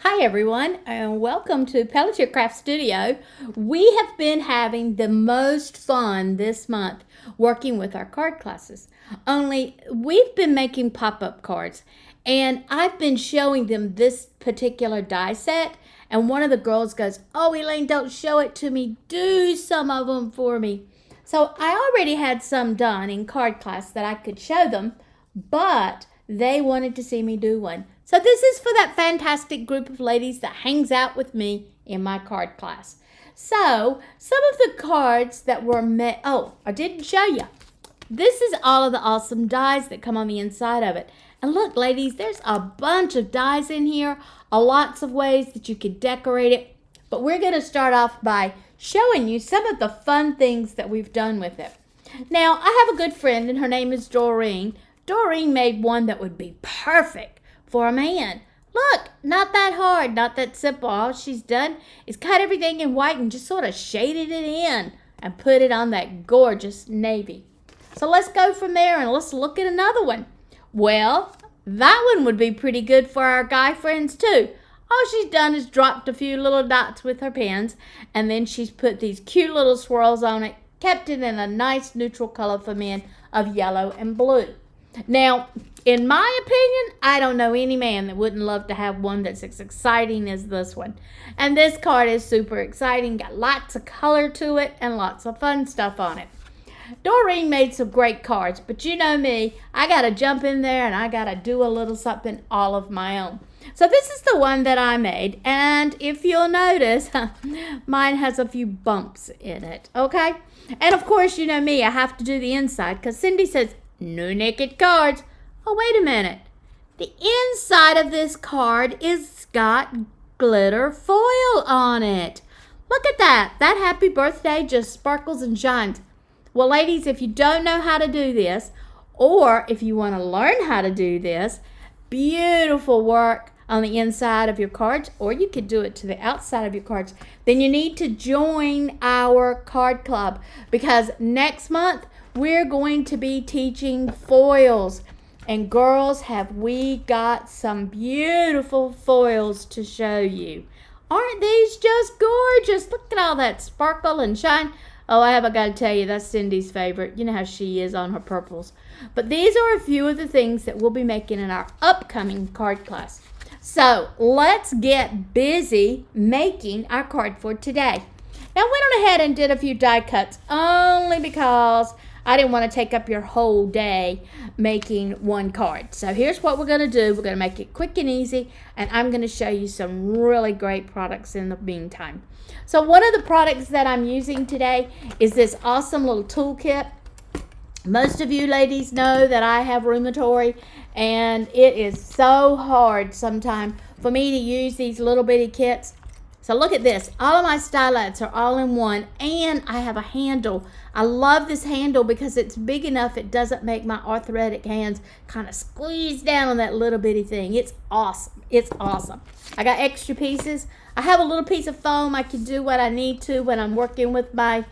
Hi everyone and welcome to Pelletier Craft Studio. We have been having the most fun this month working with our card classes. Only we've been making pop-up cards and I've been showing them this particular die set and one of the girls goes, "Oh Elaine, don't show it to me. Do some of them for me." So I already had some done in card class that I could show them, but they wanted to see me do one. So this is for that fantastic group of ladies that hangs out with me in my card class. So some of the cards that were made, I didn't show you. This is all of the awesome dies that come on the inside of it. And look, ladies, there's a bunch of dies in here, lots of ways that you could decorate it. But we're going to start off by showing you some of the fun things that we've done with it. Now, I have a good friend, and her name is Doreen. Doreen made one that would be perfect for a man. Look, not that hard, not that simple. All she's done is cut everything in white and just sort of shaded it in and put it on that gorgeous navy. So let's go from there and let's look at another one. Well, that one would be pretty good for our guy friends too. All she's done is dropped a few little dots with her pens, and then she's put these cute little swirls on it, kept it in a nice neutral color for men of yellow and blue. Now, in my opinion, I don't know any man that wouldn't love to have one that's as exciting as this one. And this card is super exciting, got lots of color to it and lots of fun stuff on it. Doreen made some great cards, but you know me, I got to jump in there and I got to do a little something all of my own. So this is the one that I made, and if you'll notice, mine has a few bumps in it, okay? And of course, you know me, I have to do the inside because Cindy says, "No naked cards." Oh, wait a minute. The inside of this card is got glitter foil on it. Look at that. That happy birthday just sparkles and shines. Well, ladies, if you don't know how to do this, or if you want to learn how to do this, beautiful work on the inside of your cards, or you could do it to the outside of your cards, then you need to join our card club because next month we're going to be teaching foils. And girls, have we got some beautiful foils to show you. Aren't these just gorgeous? Look at all that sparkle and shine. Oh, I haven't got to tell you, that's Cindy's favorite. You know how she is on her purples. But these are a few of the things that we'll be making in our upcoming card class. So let's get busy making our card for today. Now, I went on ahead and did a few die cuts only because I didn't want to take up your whole day making one card. So here's what we're going to do. We're going to make it quick and easy, and I'm going to show you some really great products in the meantime. So one of the products that I'm using today is this awesome little toolkit. Most of you ladies know that I have rheumatoid, and it is so hard sometimes for me to use these little bitty kits. So look at this. All of my stylettes are all in one, and I have a handle. I love this handle because it's big enough it doesn't make my arthritic hands kind of squeeze down on that little bitty thing. It's awesome. It's awesome. I got extra pieces. I have a little piece of foam. I can do what I need to when I'm working with my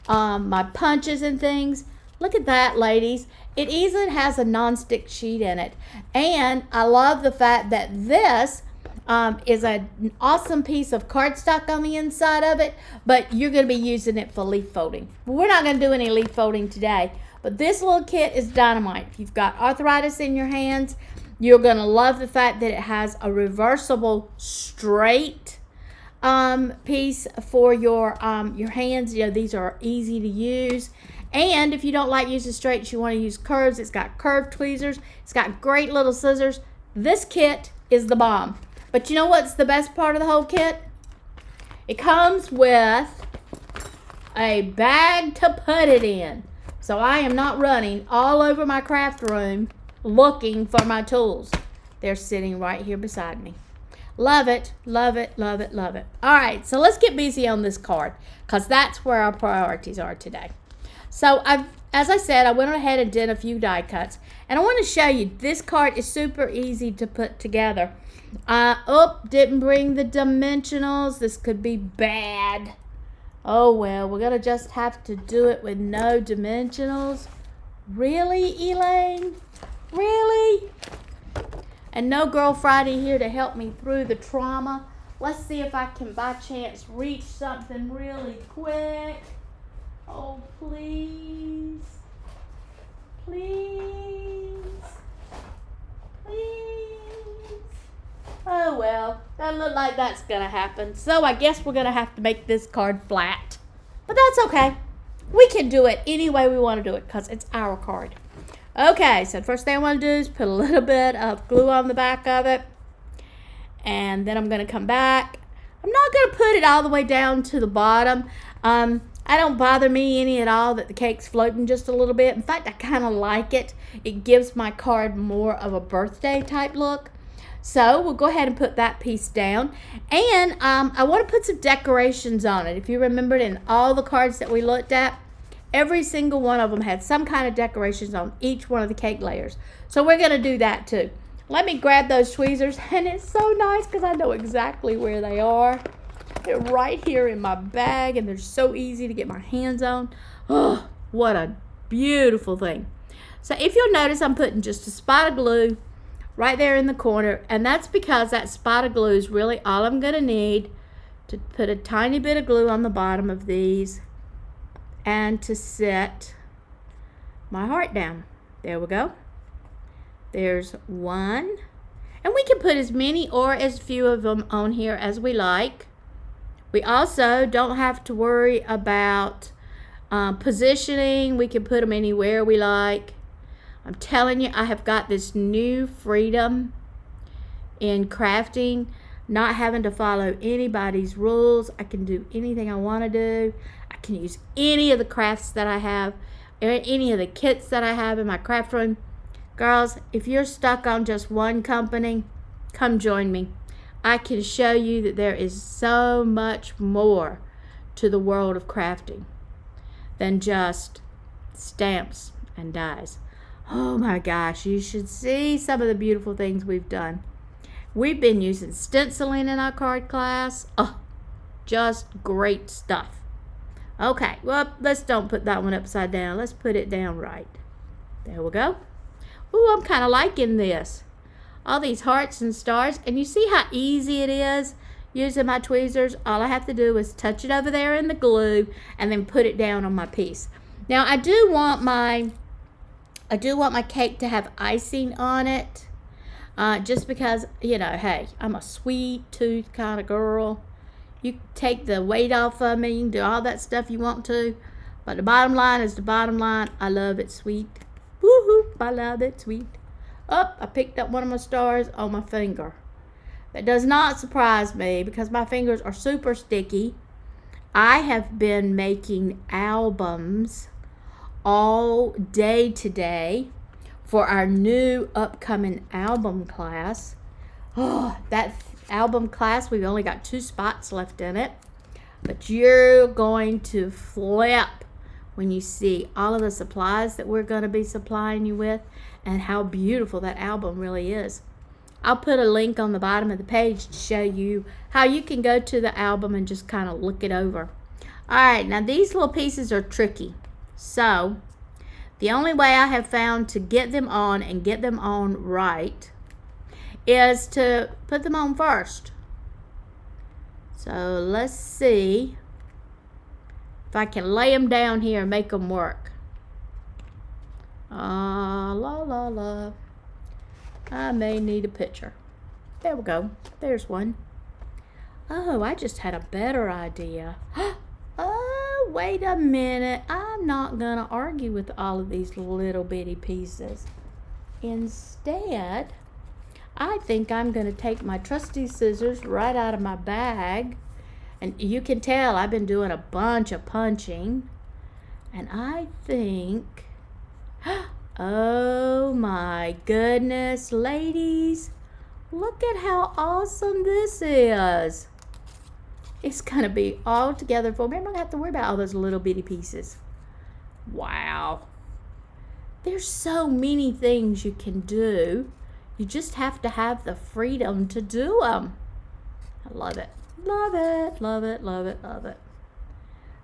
my punches and things. Look at that, ladies. It even has a non-stick sheet in it. And I love the fact that this is an awesome piece of cardstock on the inside of it, but you're going to be using it for leaf folding. We're not going to do any leaf folding today, but this little kit is dynamite. If you've got arthritis in your hands, you're going to love the fact that it has a reversible straight piece for your hands. You know, these are easy to use. And if you don't like using straights, you want to use curves, it's got curved tweezers. It's got great little scissors. This kit is the bomb. But you know what's the best part of the whole kit? It comes with a bag to put it in. So I am not running all over my craft room looking for my tools. They're sitting right here beside me. Love it, love it, love it, love it. All right, so let's get busy on this card because that's where our priorities are today. So as I said, I went ahead and did a few die cuts. And I want to show you, this card is super easy to put together. Didn't bring the dimensionals. This could be bad. Oh, well, we're going to just have to do it with no dimensionals. Really, Elaine? Really? And no Girl Friday here to help me through the trauma. Let's see if I can by chance reach something really quick. Oh, please. Please. Please. Oh, well. Doesn't look like that's going to happen. So I guess we're going to have to make this card flat. But that's okay. We can do it any way we want to do it because it's our card. Okay, so the first thing I want to do is put a little bit of glue on the back of it. And then I'm going to come back. I'm not going to put it all the way down to the bottom. I don't bother me any at all that the cake's floating just a little bit. In fact, I kind of like it. It gives my card more of a birthday type look. So we'll go ahead and put that piece down. And I want to put some decorations on it. If you remembered in all the cards that we looked at, every single one of them had some kind of decorations on each one of the cake layers. So we're going to do that too. Let me grab those tweezers, and it's so nice because I know exactly where they are. They're right here in my bag, and they're so easy to get my hands on. Oh, what a beautiful thing. So if you'll notice, I'm putting just a spot of glue right there in the corner, and that's because that spot of glue is really all I'm going to need to put a tiny bit of glue on the bottom of these and to set my heart down. There we go. There's one. And we can put as many or as few of them on here as we like. We also don't have to worry about positioning. We can put them anywhere we like. I'm telling you, I have got this new freedom in crafting, not having to follow anybody's rules. I can do anything I want to do. I can use any of the crafts that I have, any of the kits that I have in my craft room. Girls, if you're stuck on just one company, come join me. I can show you that there is so much more to the world of crafting than just stamps and dies. Oh my gosh, you should see some of the beautiful things we've done. We've been using stenciling in our card class. Oh, just great stuff. Okay, well, let's don't put that one upside down. Let's put it down right. There we go. Ooh, I'm kind of liking this. All these hearts and stars. And you see how easy it is using my tweezers? All I have to do is touch it over there in the glue and then put it down on my piece. Now, I do want my cake to have icing on it. Just because, you know, hey, I'm a sweet tooth kind of girl. You can take the weight off of me. You can do all that stuff you want to. But the bottom line is the bottom line. I love it sweet. Woohoo! I love it sweet. Oh, I picked up one of my stars on my finger. That does not surprise me because my fingers are super sticky. I have been making albums all day today for our new upcoming album class. Oh, that album class, we've only got 2 spots left in it. But you're going to flip when you see all of the supplies that we're going to be supplying you with and how beautiful that album really is. I'll put a link on the bottom of the page to show you how you can go to the album and just kind of look it over. All right, now these little pieces are tricky. So the only way I have found to get them on and get them on right is to put them on first. So let's see if I can lay them down here and make them work. La la la. I may need a picture. There we go. There's one. Oh, I just had a better idea. Oh, wait a minute. I'm not going to argue with all of these little bitty pieces. Instead, I think I'm going to take my trusty scissors right out of my bag. And you can tell I've been doing a bunch of punching. And I think, oh my goodness, ladies, look at how awesome this is. It's going to be all together for me. I'm not going to have to worry about all those little bitty pieces. Wow. There's so many things you can do. You just have to have the freedom to do them. I love it. Love it, love it, love it, love it.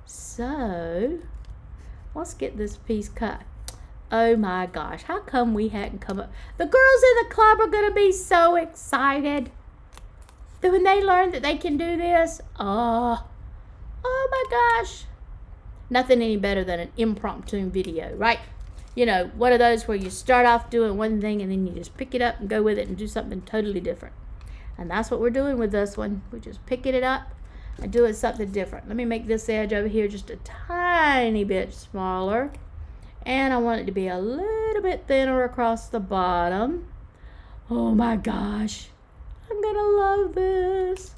So, let's get this piece cut. Oh my gosh, how come we hadn't come up? The girls in the club are going to be so excited that when they learn that they can do this. Oh my gosh. Nothing any better than an impromptu video, right? You know, one of those where you start off doing one thing and then you just pick it up and go with it and do something totally different. And that's what we're doing with this one. We're just picking it up and doing something different. Let me make this edge over here just a tiny bit smaller. And I want it to be a little bit thinner across the bottom. Oh my gosh. I'm gonna love this.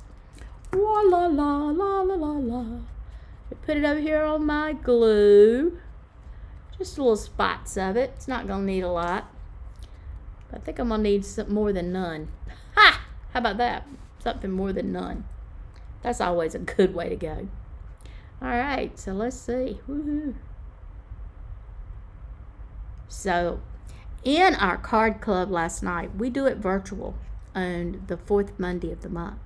La la la la la la la. Put it over here on my glue. Just little spots of it. It's not gonna need a lot. I think I'm gonna need some more than none. Ha! How about that? Something more than none. That's always a good way to go. All right, so let's see. Woohoo. So, in our card club last night, we do it virtual on the fourth Monday of the month.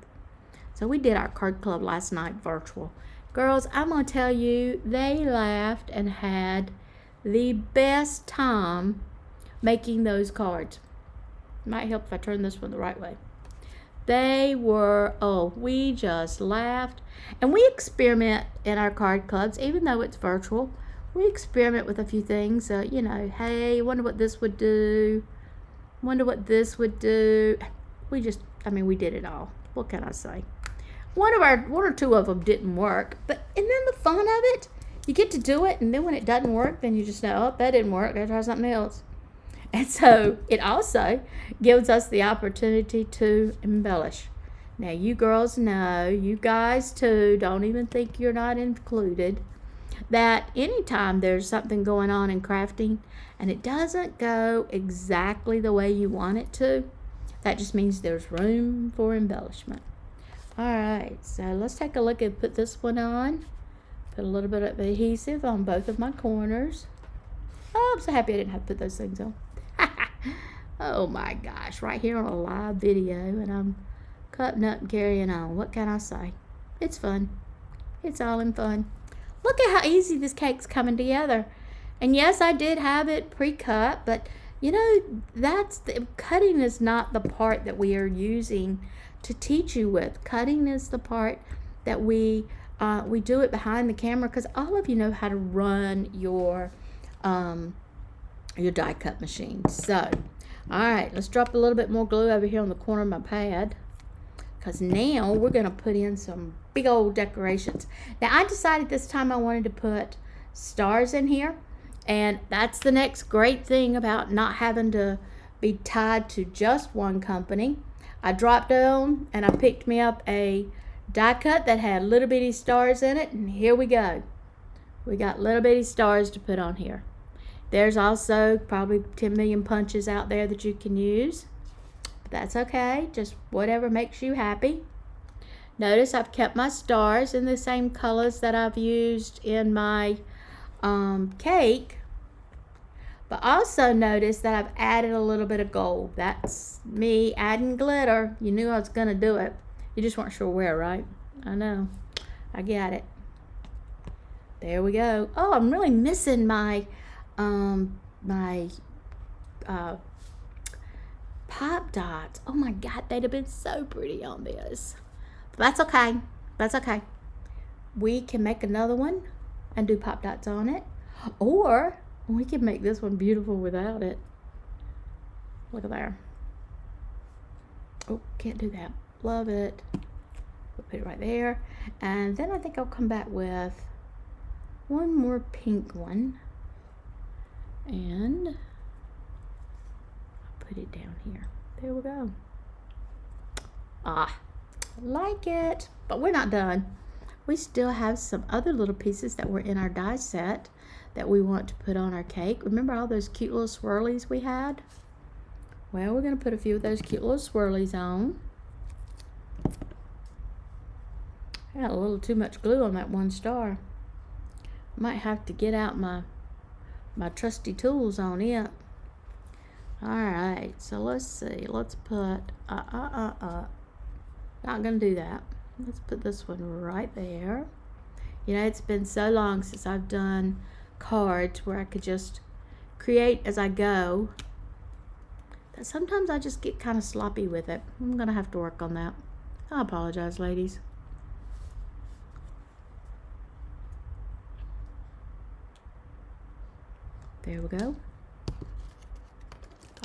So we did our card club last night virtual. Girls, I'm going to tell you, they laughed and had the best time making those cards. Might help if I turn this one the right way. They were, we just laughed. And we experiment in our card clubs, even though it's virtual. We experiment with a few things. You know, hey, wonder what this would do. Wonder what this would do. We did it all. What can I say? One or two of them didn't work. And then the fun of it, you get to do it, and then when it doesn't work, then you just know, oh, that didn't work. Gotta try something else. And so it also gives us the opportunity to embellish. Now, you girls know, you guys too, don't even think you're not included, that anytime there's something going on in crafting and it doesn't go exactly the way you want it to, that just means there's room for embellishment. All right, so let's take a look and put this one on. Put a little bit of adhesive on both of my corners. Oh, I'm so happy I didn't have to put those things on. Oh my gosh, right here on a live video, and I'm cutting up and carrying on. What can I say? It's fun. It's all in fun. Look at how easy this cake's coming together. And yes, I did have it pre-cut, but you know, cutting is not the part that we are using to teach you with. Cutting is the part that we do it behind the camera, because all of you know how to run your die cut machine. So, all right, let's drop a little bit more glue over here on the corner of my pad, because now we're going to put in some big old decorations. Now, I decided this time I wanted to put stars in here, and that's the next great thing about not having to be tied to just one company. I dropped down and I picked me up a die cut that had little bitty stars in it, and here we go. We got little bitty stars to put on here. There's also probably 10 million punches out there that you can use. But that's okay, just whatever makes you happy. Notice I've kept my stars in the same colors that I've used in my cake. But also notice that I've added a little bit of gold. That's me adding glitter. You knew I was going to do it. You just weren't sure where, right? I know. I got it. There we go. Oh, I'm really missing my pop dots. Oh my God, they'd have been so pretty on this. But that's okay. That's okay. We can make another one and do pop dots on it. Or we can make this one beautiful without it. Look at there. Oh, can't do that. Love it. We'll put it right there. And then I think I'll come back with one more pink one. And I'll put it down here. There we go. Ah, I like it. But we're not done. We still have some other little pieces that were in our die set that we want to put on our cake. Remember all those cute little swirlies we had? Well, we're going to put a few of those cute little swirlies on. I got a little too much glue on that one star. Might have to get out my trusty tools on it. Alright, so let's see. Let's put, not going to do that. Let's put this one right there. You know, it's been so long since I've done cards where I could just create as I go. That sometimes I just get kind of sloppy with it. I'm going to have to work on that. I apologize, ladies. There we go.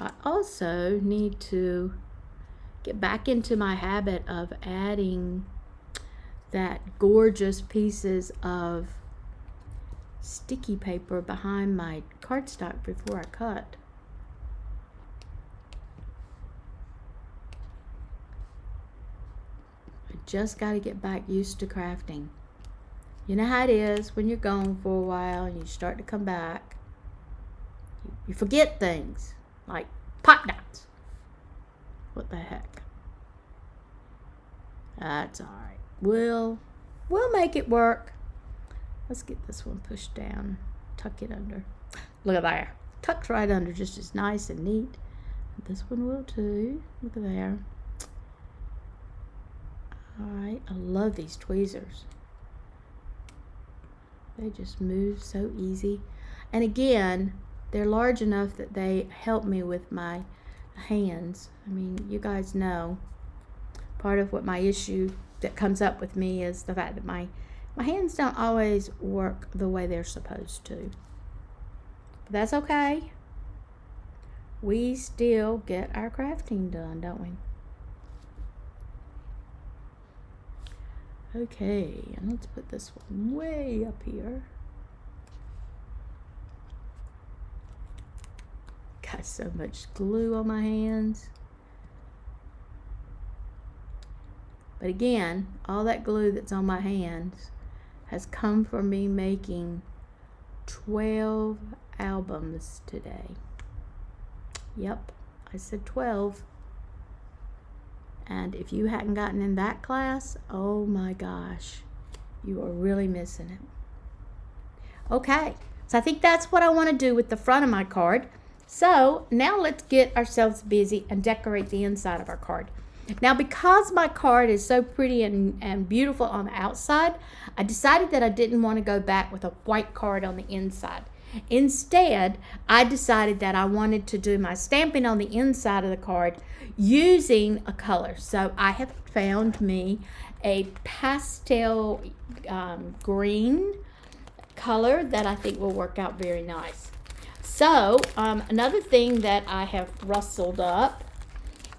I also need to get back into my habit of adding that gorgeous pieces of sticky paper behind my cardstock before I cut. I just got to get back used to crafting. You know how it is when you're gone for a while and you start to come back. You forget things like pop dots. What the heck? That's alright. We'll make it work. Let's get this one pushed down. Tuck it under. Look at there. Tucks right under, just as nice and neat. This one will too. Look at there. Alright, I love these tweezers. They just move so easy. And again, they're large enough that they help me with my hands. I mean, you guys know part of what my issue that comes up with me is the fact that my hands don't always work the way they're supposed to. But that's okay. We still get our crafting done, don't we? Okay, and let's put this one way up here. Got so much glue on my hands. But again, all that glue that's on my hands has come from me making 12 albums today. Yep, I said 12. And if you hadn't gotten in that class, oh my gosh, you are really missing it. Okay, so I think that's what I want to do with the front of my card. So now let's get ourselves busy and decorate the inside of our card. Now, because my card is so pretty and beautiful on the outside, I decided that I didn't want to go back with a white card on the inside. Instead, I decided that I wanted to do my stamping on the inside of the card using a color. So I have found me a pastel green color that I think will work out very nice. So another thing that I have rustled up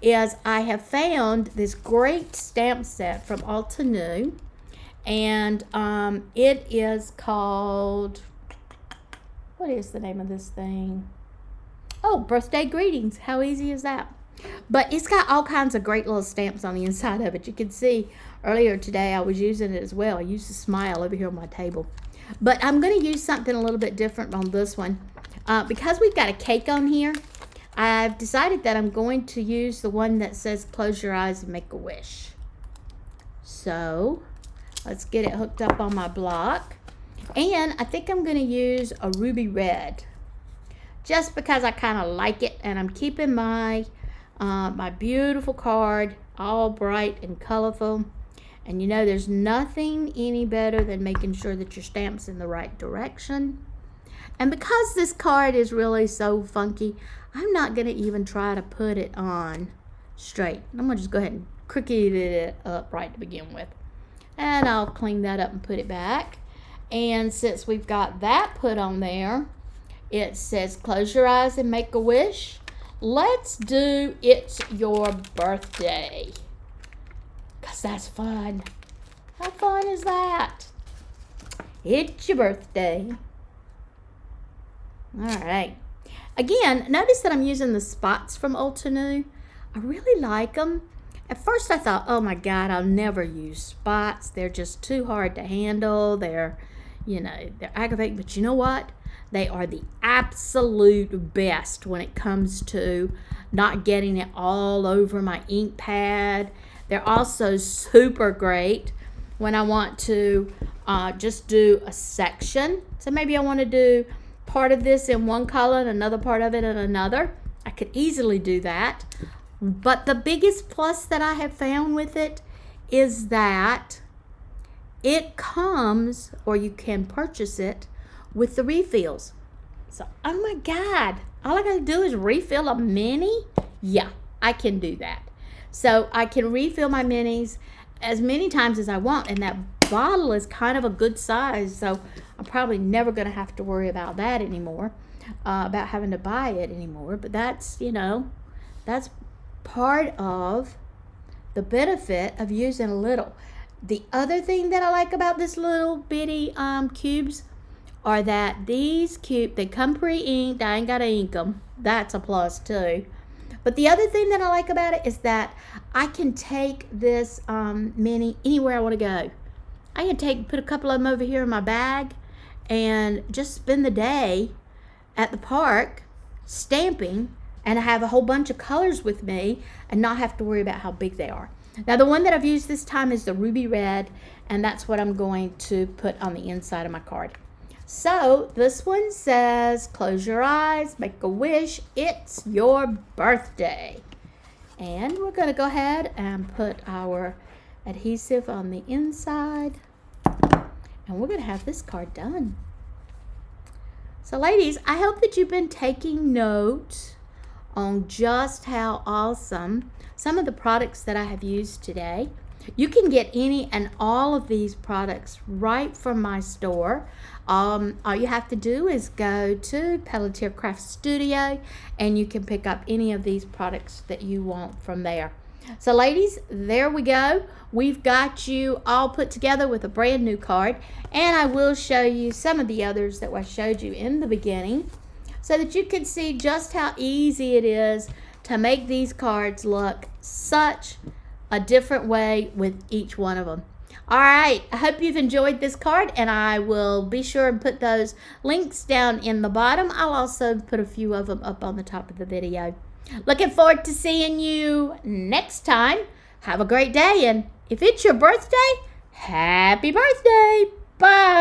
is I have found this great stamp set from Ulta New, and it is called, what is the name of this thing? Oh, Birthday Greetings. How easy is that? But it's got all kinds of great little stamps on the inside of it. You can see earlier today I was using it as well. I used a smile over here on my table. But I'm going to use something a little bit different on this one. Because we've got a cake on here, I've decided that I'm going to use the one that says close your eyes and make a wish. So let's get it hooked up on my block. And I think I'm going to use a ruby red just because I kind of like it, and I'm keeping my my beautiful card all bright and colorful. And you know, there's nothing any better than making sure that your stamp's in the right direction. And because this card is really so funky, I'm not going to even try to put it on straight. I'm going to just go ahead and crooked it up right to begin with. And I'll clean that up and put it back. And since we've got that put on there, it says close your eyes and make a wish. Let's do It's Your Birthday, because that's fun. How fun is that? It's your birthday. All right. Again, notice that I'm using the spots from Ulta New. I really like them. At first I thought, oh my God, I'll never use spots. They're just too hard to handle. They're aggravating. But you know what? They are the absolute best when it comes to not getting it all over my ink pad. They're also super great when I want to just do a section. So maybe I want to do part of this in one color and another part of it in another. I could easily do that. But the biggest plus that I have found with it is that it comes, or you can purchase it, with the refills. So, oh my God, all I gotta do is refill a mini? Yeah, I can do that. So I can refill my minis as many times as I want, and that bottle is kind of a good size, so I'm probably never gonna have to worry about that anymore, about having to buy it anymore. But that's, that's part of the benefit of using a little. The other thing that I like about this little bitty cubes are that these they come pre-inked. I ain't gotta ink them. That's a plus too. But the other thing that I like about it is that I can take this mini anywhere I want to go. I can put a couple of them over here in my bag and just spend the day at the park stamping, and I have a whole bunch of colors with me and not have to worry about how big they are. Now the one that I've used this time is the ruby red, and that's what I'm going to put on the inside of my card. So this one says, close your eyes, make a wish, it's your birthday. And we're going to go ahead and put our adhesive on the inside, and we're going to have this card done. So ladies, I hope that you've been taking notes on just how awesome some of the products that I have used today. You can get any and all of these products right from my store. All you have to do is go to Pelletier Craft Studio, and you can pick up any of these products that you want from there. So ladies, there we go. We've got you all put together with a brand new card, and I will show you some of the others that I showed you in the beginning so that you can see just how easy it is to make these cards look such a different way with each one of them. All right, I hope you've enjoyed this card, and I will be sure and put those links down in the bottom. I'll also put a few of them up on the top of the video. Looking forward to seeing you next time. Have a great day, and if it's your birthday, happy birthday. Bye.